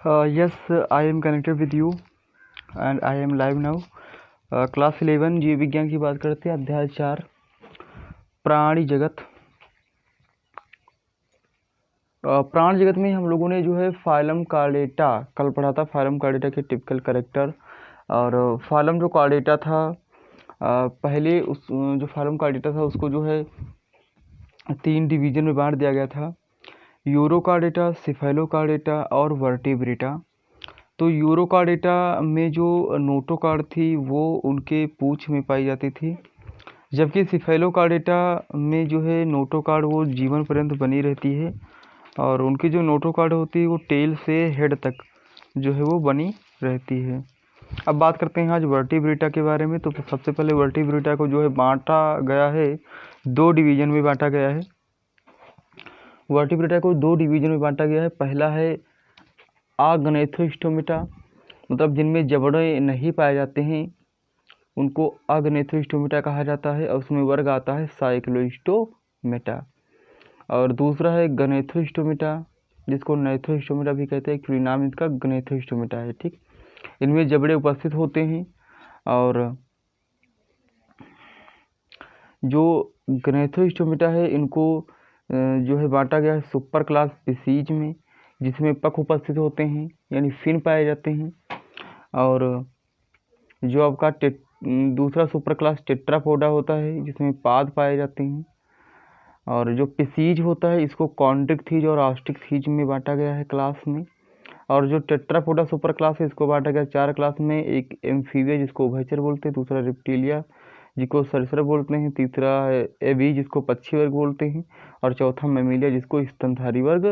Yes, I am connected with you and I am live now. Class 11 जीव विज्ञान की बात करते हैं। अध्याय 4 प्राणी जगत। प्राण जगत में हम लोगों ने जो है फाइलम कार्डेटा कल पढ़ा था। फाइलम कार्डेटा के टिपिकल कैरेक्टर और फाइलम जो कार्डेटा था, पहले उस जो फाइलम कार्डेटा था उसको जो है 3 डिवीजन में बांट दिया गया था, यूरोकार्डेटा, सिफेलोकार्डेटा और वर्टिब्रेटा। तो यूरोकार्डेटा में जो नोटोकार्ड थी वो उनके पूंछ में पाई जाती थी, जबकि सिफेलोकार्डेटा में जो है नोटोकार्ड वो जीवन पर्यंत बनी रहती है और उनकी जो नोटोकार्ड होती है वो टेल से हेड तक जो है वो बनी रहती है। अब बात करते हैं आज वर्टिब्रेटा के बारे में। तो सबसे पहले वर्टिब्रेटा को जो है बांटा गया है, 2 डिवीजन में बांटा गया है। वर्टिब्रेटा को 2 डिवीजन में बांटा गया है। पहला है आग्नेथोस्टोमेटा, मतलब जिनमें जबड़े नहीं पाए जाते हैं उनको आग्नेथोस्टोमेटा कहा जाता है और उसमें वर्ग आता है साइक्लोस्टोमेटा। और दूसरा है गनेथोस्टोमेटा, जिसको नैथोस्टोमेटा भी कहते हैं, क्योंकि नाम इसका गनेथोस्टोमेटा है। ठीक, इनमें जबड़े उपस्थित होते हैं और जो गनेथोस्टोमेटा है इनको जो है बांटा गया है सुपर क्लास स्पीसीज में, जिसमें पख उपस्थित होते हैं यानी फिन पाए जाते हैं। और जो आपका दूसरा सुपर क्लास टेट्रापोडा होता है जिसमें पाद पाए जाते हैं। और जो पिसीज होता है इसको कॉन्ड्रिक्थीज और ऑस्ट्रिक्थीज में बांटा गया है क्लास में। और जो टेट्रापोडा सुपर क्लास है इसको बांटा गया 4 क्लास में। एक एम्फीबिया जिसको उभयचर बोलते हैं, दूसरा रेप्टिलिया जिसको सरीसृप बोलते हैं, तीसरा एवी जिसको पक्षी वर्ग बोलते हैं और चौथा मेमिलिया जिसको स्तनधारी वर्ग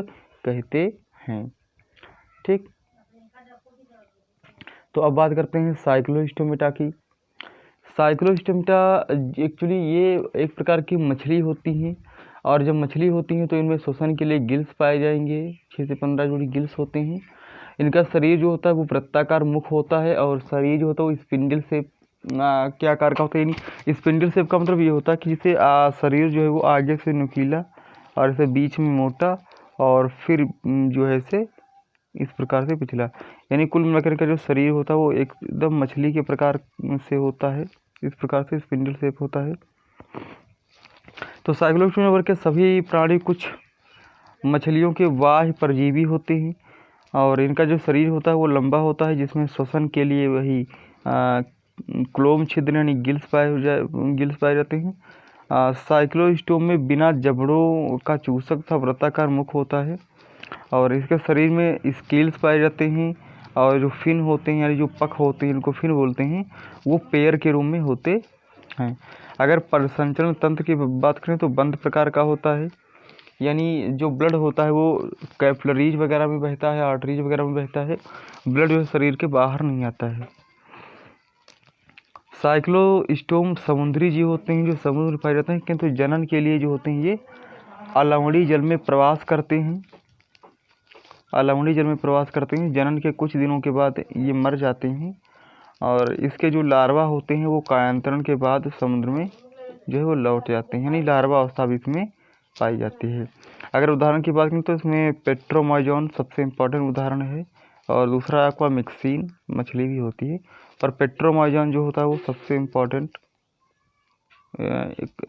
कहते हैं। ठीक, तो अब बात करते हैं साइक्लोस्टोमेटा की। साइक्लोस्टोमेटा एक्चुअली ये एक प्रकार की मछली होती हैं और जब मछली होती हैं तो इनमें श्वसन के लिए गिल्स पाए जाएंगे। 6 से 15 जोड़ी गिल्स होते हैं। इनका शरीर जो होता है वो वृत्ताकार मुख होता है और शरीर जो होता है वो स्पिंडल शेप क्या आकार का होता है। यानी स्पिंडल शेप का मतलब ये होता है कि जैसे शरीर जो है वो आगे से नुकीला और ऐसे बीच में मोटा और फिर जो है से इस प्रकार से पिछला, यानी कुल मिलाकर का जो शरीर होता है वो एकदम मछली के प्रकार से होता है। इस प्रकार से स्पिंडल शेप होता है। तो साइक्लोस्टोमेटा वर्ग के सभी प्राणी कुछ मछलियों के बाह्य परजीवी होते हैं और इनका जो शरीर होता है वो लंबा होता है, जिसमें श्वसन के लिए वही क्लोम छिद्र यानी गिल्स पाए जाते हैं। साइक्लोस्टोम में बिना जबड़ों का चूसक था वृत्ताकार मुख होता है और इसके शरीर में स्केल्स पाए जाते हैं और जो फिन होते हैं यानी जो पख होते हैं इनको फिन बोलते हैं, वो पेयर के रूप में होते हैं। अगर परिसंचरण तंत्र की बात करें तो बंद प्रकार का होता है, यानी जो ब्लड होता है वो कैपिलरीज वगैरह में बहता है, आर्टरीज वगैरह में बहता है, ब्लड जो शरीर के बाहर नहीं आता है। साइक्लोस्टोम समुद्री जीव होते हैं जो समुद्र में पाए जाते हैं, किंतु जनन के लिए जो होते हैं ये अलावड़ी जल में प्रवास करते हैं। अलावड़ी जल में प्रवास करते हैं। जनन के कुछ दिनों के बाद ये मर जाते हैं और इसके जो लार्वा होते हैं वो कायांतरण के बाद समुद्र में जो है वो लौट जाते हैं, यानी लार्वा अवस्था भी इसमें पाई जाती है। अगर उदाहरण की बात करें तो इसमें पेट्रोमाइजोन सबसे इम्पोर्टेंट उदाहरण है और दूसरा एक्वामिक्सिन मछली भी होती है, पर पेट्रोमाइजोन जो होता है वो सबसे इम्पोर्टेंट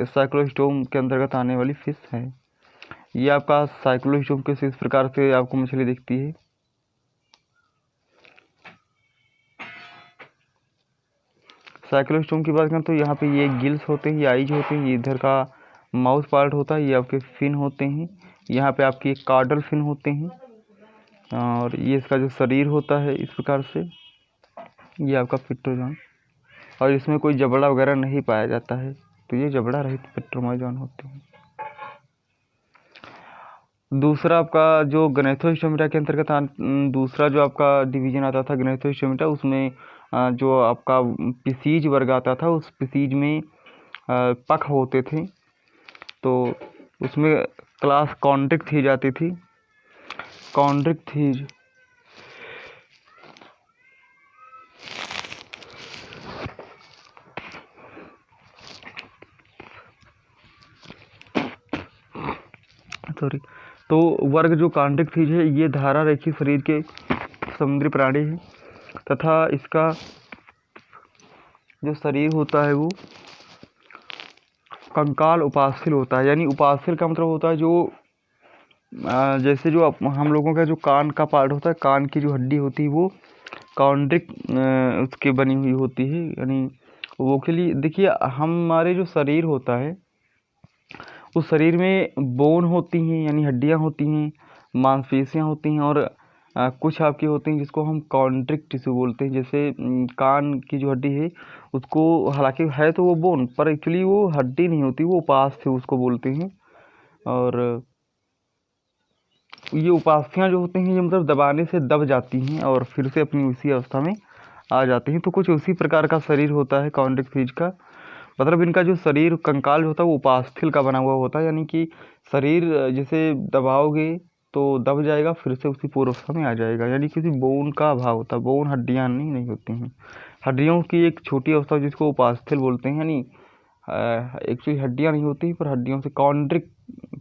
साइक्लोस्टोम के अंतर्गत आने वाली फिश है। ये आपका साइक्लोस्टोम के इस प्रकार से आपको मछली दिखती है। साइक्लोस्टोम की बात करें तो यहाँ पे ये गिल्स होते हैं, ये आइज होते हैं, ये इधर का माउथ पार्ट होता है, ये आपके फिन होते हैं, यहाँ पे आपके कार्डल फिन होते हैं और ये इसका जो शरीर होता है इस प्रकार से, ये आपका पेट्रोजोन, और इसमें कोई जबड़ा वगैरह नहीं पाया जाता है, तो ये जबड़ा रहित पेट्रोमाइजोन होते हैं। दूसरा आपका जो गनेथोस्टोमेटा के अंतर्गत दूसरा जो आपका डिवीजन आता था गनेथोस्टोमेटा, उसमें जो आपका पिसीज वर्ग आता था उस पिसीज में पख होते थे, तो उसमें क्लास कॉन्ड्रिक्थीज आती थी। कॉन्ड्रिक्थीज तो वर्ग जो कॉन्ड्रिक्थीज है ये धारा रेखी शरीर के समुद्री प्राणी है तथा इसका जो शरीर होता है वो कंकाल उपास्थल होता है। यानी उपास्थल का मतलब होता है जो जैसे जो हम लोगों का जो कान का पार्ट होता है, कान की जो हड्डी होती है वो कॉन्ड्रिक उसके बनी हुई होती है। यानी वो के लिए देखिए, हमारे जो शरीर होता है उस शरीर में बोन होती हैं यानी हड्डियां होती हैं, मांसपेशियां होती हैं और कुछ आपके होते हैं जिसको हम कॉन्ड्रिक टिश्यू बोलते हैं। जैसे कान की जो हड्डी है उसको, हालांकि है तो वो बोन, पर एक्चुअली वो हड्डी नहीं होती, वो उपास्थ्य उसको बोलते हैं। और ये उपास्थियाँ जो होते हैं ये मतलब दबाने से दब जाती हैं और फिर से अपनी उसी अवस्था में आ जाती हैं। तो कुछ उसी प्रकार का शरीर होता है कॉन्ड्रिक फिश का। मतलब इनका जो शरीर कंकाल होता है वो उपास्थल का बना हुआ होता है, यानी कि शरीर जैसे दबाओगे तो दब जाएगा, फिर से उसी पूर्व अवस्था में आ जाएगा। यानी किसी बोन का अभाव होता है, बोन हड्डियाँ नहीं होती हैं, हड्डियों की एक छोटी अवस्था जिसको उपास्थल बोलते हैं। यानी एक्चुअली हड्डियाँ नहीं होती पर हड्डियों से कॉन्ड्रिक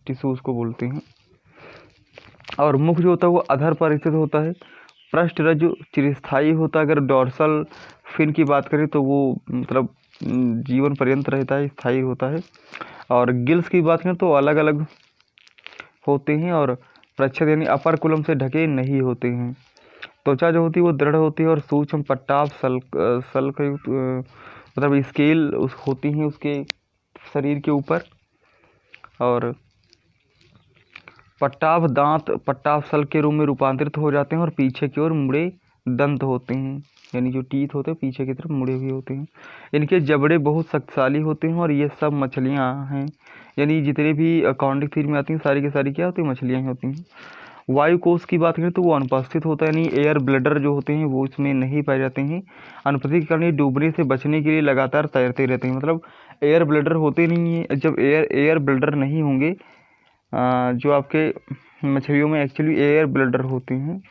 टिश्यू उसको बोलते हैं। और मुख जो होता है वो अधर पर स्थित होता है। पृष्ठरज्जु चिरस्थायी होता है। अगर डॉर्सल फिन की बात करें तो वो मतलब जीवन पर्यंत रहता है, स्थायी होता है। और गिल्स की बात करें तो अलग अलग होते हैं और प्रच्छद यानी अपर कुलम से ढके नहीं होते हैं। त्वचा जो होती है वो दृढ़ होती है और सूक्ष्म पट्टाभ सल्कयुक्त मतलब स्केल उस होती हैं उसके शरीर के ऊपर। और पट्टाभ दांत पट्टाभ सल के रूप में रूपांतरित हो जाते हैं और पीछे की ओर मुड़े दंत होते हैं, यानी जो टीथ होते हैं पीछे की तरफ मुड़े हुए होते हैं। इनके जबड़े बहुत शक्तिशाली होते हैं और ये सब मछलियाँ हैं। यानी जितने भी कॉन्ड्रिक फिश में आती हैं सारी की सारी क्या होती हैं, मछलियाँ ही होती हैं। वायु कोष की बात करें तो वो अनुपस्थित होता है, यानी एयर ब्लडर जो होते हैं वो इसमें नहीं पाए जाते हैं। अनुपस्थित के कारण डूबने से बचने के लिए लगातार तैरते रहते हैं। मतलब एयर ब्लडर होते नहीं हैं। जब एयर ब्लडर नहीं होंगे, जो आपके मछलियों में एक्चुअली एयर ब्लडर होते हैं,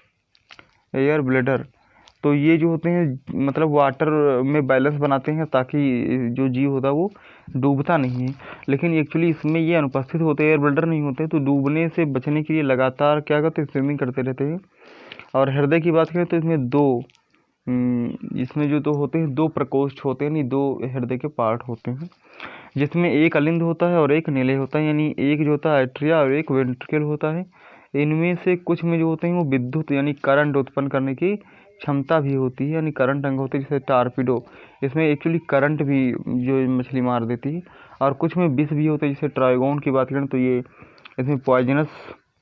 एयर ब्लडर, तो ये जो होते हैं मतलब वाटर में बैलेंस बनाते हैं ताकि जो जीव होता है वो डूबता नहीं है। लेकिन एक्चुअली इसमें ये अनुपस्थित होते हैं, एयर ब्लडर नहीं होते, तो डूबने से बचने के लिए लगातार क्या करते हैं, स्विमिंग करते रहते हैं। और हृदय की बात करें तो इसमें जो तो होते हैं 2 प्रकोष्ठ होते हैं, यानी 2 हृदय के पार्ट होते हैं, जिसमें एक अलिंद होता है और एक निलय होता है। यानी एक जो होता है एट्रिया और एक वेंट्रिकल होता है। इनमें से कुछ में जो होते हैं वो विद्युत यानी करंट उत्पन्न करने की क्षमता भी होती है, यानी करंट अंग होते हैं, जैसे टारपीडो, इसमें एक्चुअली करंट भी जो मछली मार देती है। और कुछ में विष भी होते हैं, जैसे ट्राइगोन की बात करें तो ये इसमें पॉइजनस,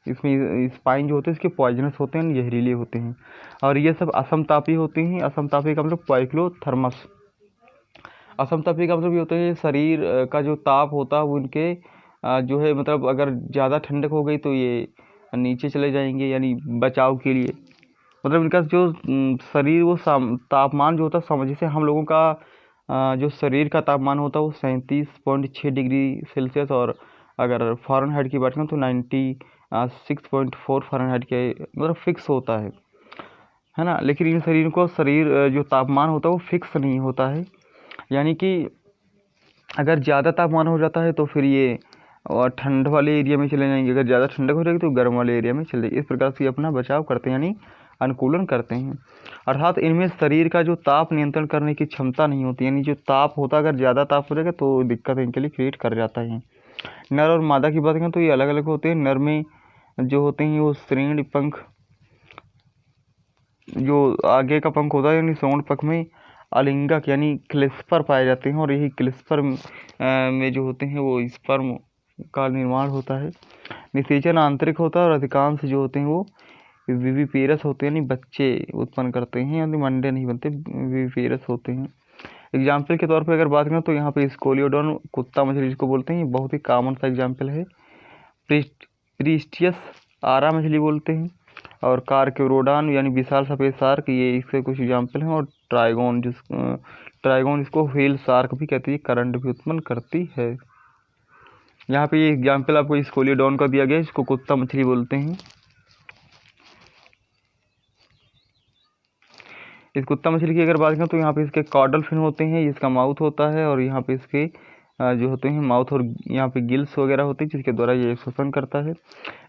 इसमें स्पाइन जो होते हैं इसके पॉइजनस होते हैं, जहरीले होते हैं। और ये सब असमतापी होते हैं। असमतापी का मतलब पाइक्लोथर्मस। असमतापी का मतलब ये होता है शरीर का जो ताप होता है वो इनके जो है मतलब अगर ज़्यादा ठंडक हो गई तो ये नीचे चले जाएंगे, यानी बचाव के लिए। मतलब इनका जो शरीर वो तापमान जो होता है, जैसे हम लोगों का जो शरीर का तापमान होता है वो 37.6 डिग्री सेल्सियस, और अगर फ़ारेनहाइट की बात करें तो 96.4 फ़ारेनहाइट के मतलब फिक्स होता है ना। लेकिन इन शरीर को जो तापमान होता है वो फिक्स नहीं होता है, यानी कि अगर ज़्यादा तापमान हो जाता है तो फिर ये और ठंड वाले एरिया में चले जाएंगे, अगर ज़्यादा ठंडक हो जाएगी तो गर्म वाले एरिया में चले जाएंगे। इस प्रकार से अपना बचाव करते हैं, यानी अनुकूलन करते हैं। अर्थात इनमें शरीर का जो ताप नियंत्रण करने की क्षमता नहीं होती, यानी जो ताप होता है अगर ज़्यादा ताप हो जाएगा तो दिक्कत इनके लिए क्रिएट कर जाता है। नर और मादा की बात करें तो ये अलग अलग होते हैं। नर में जो होते हैं वो श्रेणी पंख, जो आगे का पंख होता है यानी श्रोण पंख में अलिंगक यानी क्लिस्पर पाए जाते हैं, और यही क्लिस्पर में जो होते हैं वो स्पर्म का निर्माण होता है। निषेचन आंतरिक होता है और अधिकांश जो होते हैं वो विविपेरस होते हैं, यानी बच्चे उत्पन्न करते हैं, यानी मंडे नहीं बनते, विविपेरस होते हैं। एग्जाम्पल के तौर पे अगर बात करें तो यहाँ पे स्कोलियोडॉन कुत्ता मछली जिसको बोलते हैं, ये बहुत ही कॉमन सा एग्जाम्पल है। प्रीस्टियस आरा मछली बोलते हैं, और कार्क्योरोडान यानी विशाल सफ़ेद शार्क, ये इसके कुछ एग्जाम्पल हैं। और ट्राइगोन इसको व्हेल शार्क भी कहती है, करंट भी उत्पन्न करती है। यहाँ पे ये एग्जाम्पल आपको स्कोलियोडॉन का दिया गया है, इसको कुत्ता मछली बोलते हैं। इस कुत्ता मछली की अगर बात करें तो यहाँ पे इसके कॉर्डल फिन होते हैं, इसका माउथ होता है, और यहाँ पे इसके जो होते हैं माउथ और यहाँ पे गिल्स वगैरह होते हैं जिसके द्वारा ये श्वसन करता है।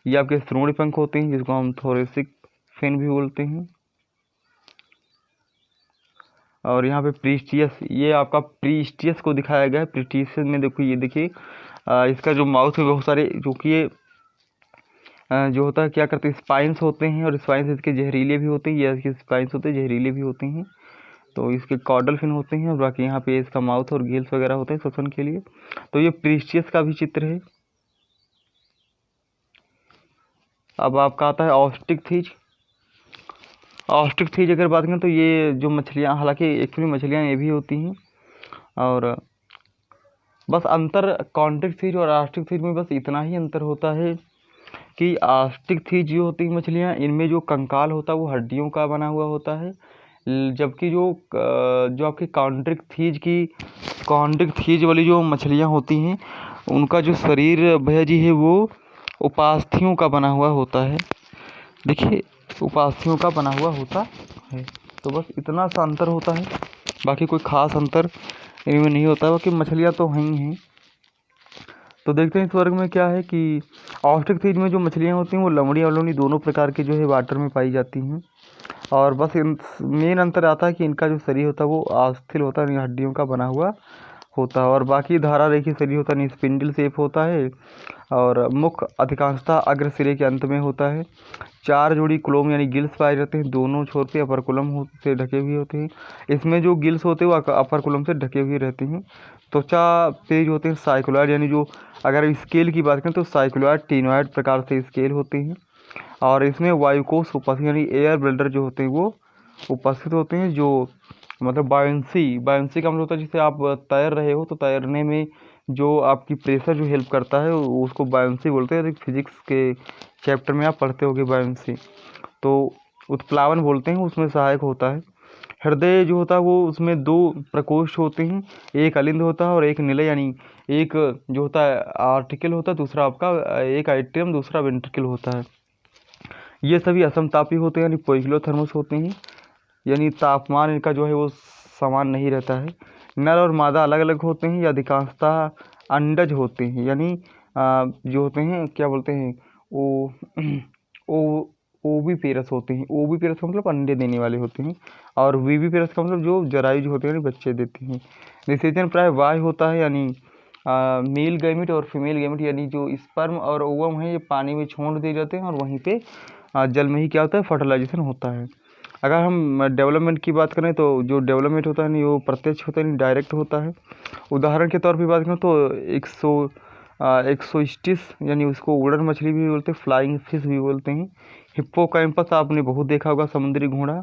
ये आपके श्रोणि पंख होते हैं जिसको हम थोरेसिक फिन भी बोलते हैं। और यहाँ पे प्रीस्टियस, ये आपका प्रीस्टियस को दिखाया गया है। प्रीस्टियस में देखो, ये देखिए इसका जो माउथ है बहुत सारे, जो कि ये जो होता है क्या करते हैं, स्पाइंस होते हैं, और स्पाइंस इसके जहरीले भी होते हैं, ये इसके स्पाइंस होते हैं जहरीले भी होते हैं। तो इसके कॉर्डल फिन होते हैं, और बाकी यहाँ पे इसका माउथ और गिल्स वगैरह होते हैं श्वसन के लिए। तो ये प्रीस्टियस का भी चित्र है। अब आपका आता है ऑस्ट्रिच थीज। ऑस्ट्रिच थीज अगर बात करें तो ये जो मछलियाँ, हालांकि एक्चुअली मछलियाँ ये भी होती हैं, और बस अंतर कॉन्ट्रिच थीज और ऑस्ट्रिच थीज में बस इतना ही अंतर होता है कि ऑस्ट्रिच थीज जो होती हैं मछलियाँ, इनमें जो कंकाल होता है वो हड्डियों का बना हुआ होता है, जबकि जो आपकी कॉन्ट्रिच थीज वाली जो मछलियाँ होती हैं, उनका जो शरीर भैया जी है वो उपास्थियों का बना हुआ होता है। देखिए, उपास्थियों का बना हुआ होता है। तो बस इतना सा अंतर होता है, बाकी कोई ख़ास अंतर इनमें नहीं होता। बाकी मछलियाँ तो हैं ही हैं। तो देखते हैं इस वर्ग में क्या है कि ऑस्ट्रिच थीज में जो मछलियाँ होती हैं वो लमड़ी और लोनी दोनों प्रकार की जो है वाटर में पाई जाती हैं, और बस मेन अंतर आता है कि इनका जो शरीर होता है वो अस्थिर होता है, हड्डियों का बना हुआ होता है, और बाकी धारा रेखी शरीर होता है, स्पिंडल शेप होता है, और मुख अधिकांशतः अग्र सिरे के अंत में होता है। 4 जोड़ी क्लोम यानी गिल्स पाए जाते हैं, दोनों छोर पे अपर कुलम से ढके हुए होते हैं। इसमें जो गिल्स होते हैं वो अपर कुलम से ढके हुए रहते हैं। त्वचा पे जो होते हैं साइक्लोइड, यानी जो अगर स्केल की बात करें तो साइक्लोइड टिनोइड प्रकार से स्केल होते हैं, और इसमें वायुकोश उपस्थित यानी एयर ब्लेडर जो होते हैं वो उपस्थित होते हैं, जो मतलब बायोंसी का मतलब होता है जैसे आप तैर रहे हो तो तैरने में जो आपकी प्रेशर जो हेल्प करता है उसको बायोंसी बोलते हैं। फिजिक्स के चैप्टर में आप पढ़ते होगे बायोंसी। तो उत्प्लावन बोलते हैं, उसमें सहायक होता है। हृदय जो होता है वो उसमें 2 प्रकोष्ठ होते हैं, एक अलिंद होता है और एक निलय, यानी एक जो होता है आर्टिकल होता है, दूसरा आपका एक एट्रियम, दूसरा वेंट्रिकल होता है। ये सभी असमतापी होते हैं, यानी पोइकिलोथर्मस होते हैं, यानी तापमान इनका जो है वो समान नहीं रहता है। नर और मादा अलग अलग होते हैं, या अधिकांशतः अंडज होते हैं, यानी जो होते हैं क्या बोलते हैं ओ ओ ओवीपेरस होते हैं। ओवीपेरस का मतलब अंडे देने वाले होते हैं, और वीवीपेरस का मतलब जो जरायु जो होते हैं बच्चे देते हैं। निषेचन प्राय बाह्य होता है, यानी मेल गैमेट और फीमेल गैमेट, यानी जो स्पर्म और ओवम है ये पानी में छोड़ दिए जाते हैं, और वहीं पे जल में ही क्या होता है, फर्टिलाइजेशन होता है। अगर हम डेवलपमेंट की बात करें तो जो डेवलपमेंट होता है नहीं वो प्रत्यक्ष होता है, नहीं डायरेक्ट होता है। उदाहरण के तौर पर बात करें तो एक्सोस्टिस, यानी उसको उड़न मछली भी बोलते हैं, फ्लाइंग फिश भी बोलते हैं। हिप्पोकैम्पस आपने बहुत देखा होगा, समुद्री घोड़ा,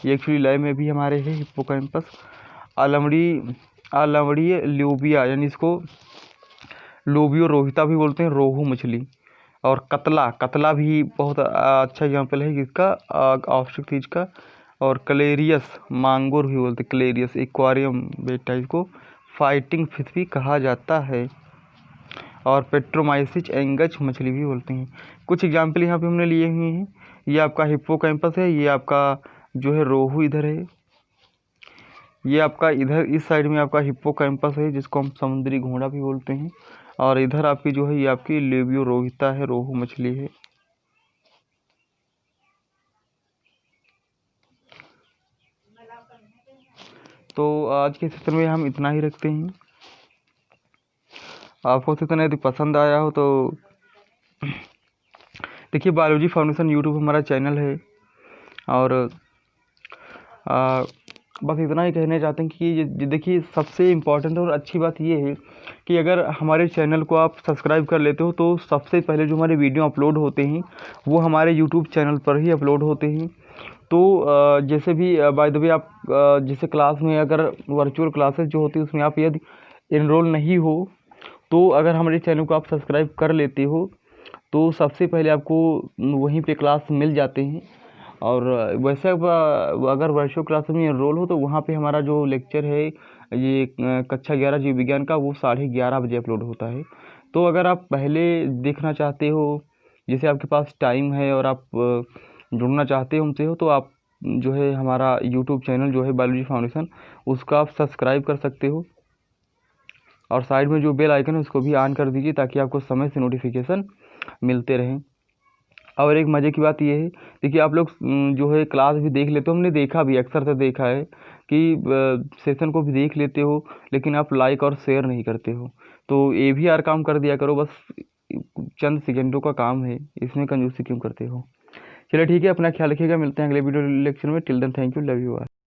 ये एक्चुअली लय में भी हमारे है हिप्पोकैम्पस। अलमड़ीय लोबिया, यानी इसको लोबियो रोहिता भी बोलते हैं, रोहू मछली। और कतला भी बहुत अच्छा एग्जाम्पल है इसका, ऑस्ट्रिच थीज का। और क्लेरियस मांगुर भी बोलते हैं, क्लेरियस एक्वारियम बेटा, इसको फाइटिंग फिश भी कहा जाता है। और पेट्रोमाइसिस एंगच मछली भी बोलते हैं। कुछ एग्जाम्पल यहाँ पे हमने लिए हुए हैं। ये आपका हिप्पोकैम्पस है, ये आपका जो है रोहू इधर है, ये आपका इधर इस साइड में आपका हिप्पोकैम्पस है जिसको हम समुद्री घोड़ा भी बोलते हैं, और इधर आपकी जो है ये आपकी लेबियो रोहिता है, रोहू मछली है। तो आज के सत्र में हम इतना ही रखते हैं। आपको सत्र यदि पसंद आया हो तो देखिए, बायोलॉजी फाउंडेशन यूट्यूब हमारा चैनल है, और बस इतना ही कहना चाहते हैं कि देखिए, सबसे इम्पॉर्टेंट और अच्छी बात ये है कि अगर हमारे चैनल को आप सब्सक्राइब कर लेते हो तो सबसे पहले जो हमारे वीडियो अपलोड होते हैं वो हमारे यूट्यूब चैनल पर ही अपलोड होते हैं। तो जैसे भी बाय द वे आप जैसे क्लास में अगर वर्चुअल क्लासेस जो होती है उसमें आप यदि इनरोल नहीं हो तो अगर हमारे चैनल को आप सब्सक्राइब कर लेते हो तो सबसे पहले आपको वहीं पे क्लास मिल जाते हैं। और वैसे अगर वर्चुअल क्लास में इनरोल हो तो वहाँ पे हमारा जो लेक्चर है ये कक्षा 11 जीव विज्ञान का वो 11:30 बजे अपलोड होता है। तो अगर आप पहले देखना चाहते हो, जैसे आपके पास टाइम है और आप जुड़ना चाहते हो हमसे हो, तो आप जो है हमारा यूट्यूब चैनल जो है बायोलॉजी फाउंडेशन उसका आप सब्सक्राइब कर सकते हो, और साइड में जो बेल आइकन है उसको भी ऑन कर दीजिए ताकि आपको समय से नोटिफिकेशन मिलते रहें। और एक मज़े की बात ये है, देखिए आप लोग जो है क्लास भी देख लेते हो, हमने देखा भी, अक्सर से देखा है कि सेशन को भी देख लेते हो लेकिन आप लाइक और शेयर नहीं करते हो। तो ये भी यार काम कर दिया करो, बस चंद सेकंडों का काम है, इसमें कंजूसी क्यों करते हो। चलिए ठीक है, अपना ख्याल रखिएगा, मिलते हैं अगले वीडियो लेक्चर में। Till then thank you, love you all.